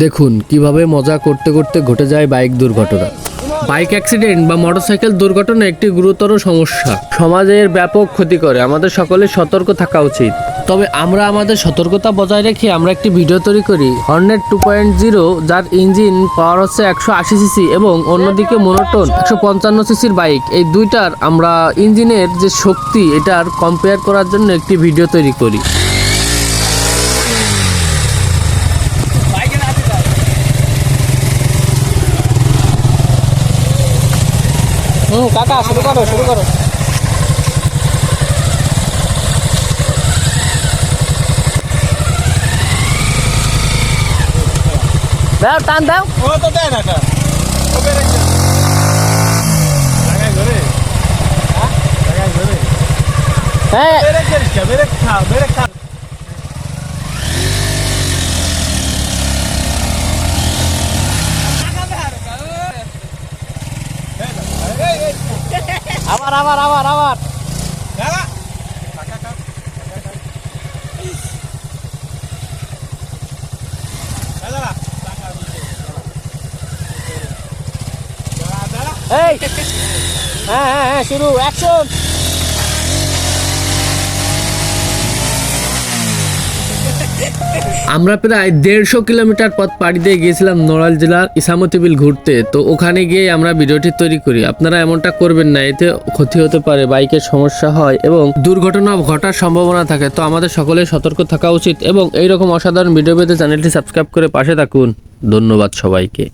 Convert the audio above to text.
দেখুন কিভাবে মজা করতে করতে ঘটে যায় বাইক দুর্ঘটনা। বাইক অ্যাক্সিডেন্ট বা মোটরসাইকেল দুর্ঘটনা একটি গুরুতর সমস্যা, সমাজের ব্যাপক ক্ষতি করে। আমাদের সকলের সতর্ক থাকা উচিত। তবে আমরা আমাদের সতর্কতা বজায় রেখে আমরা একটি ভিডিও তৈরি করি হর্নেট 2.0, যার ইঞ্জিন পাওয়ার হচ্ছে 180 সিসি এবং অন্যদিকে মোনোটোন 155 সিসির বাইক। এই দুইটার আমরা ইঞ্জিনের যে শক্তি এটার কম্পেয়ার করার জন্য একটি ভিডিও তৈরি করি। কাকা শুরু করো দাও, টান দাও। ও তো দেয় না কা ও বেরে লাগাই ধরে লাগাই ধরে হ্যাঁ, বেরে খা আবার দাদা এই হ্যাঁ শুরু, অ্যাকশন। আমরা প্রায় 150 কিলোমিটার পথ পাড়ি দিয়ে গিয়েছিলাম নড়াইল জেলার ইসামতি বিল ঘুরতে। তো ওখানে গিয়ে আমরা ভিডিওটি তৈরি করি। আপনারা এমনটা করবেন না, এতে ক্ষতি হতে পারে, বাইকের সমস্যা হয় এবং দুর্ঘটনা ঘটার সম্ভাবনা থাকে। তো আমাদের সকলের সতর্ক থাকা উচিত এবং এইরকম অসাধারণ ভিডিও পেতে চ্যানেলটি সাবস্ক্রাইব করে পাশে থাকুন। ধন্যবাদ সবাইকে।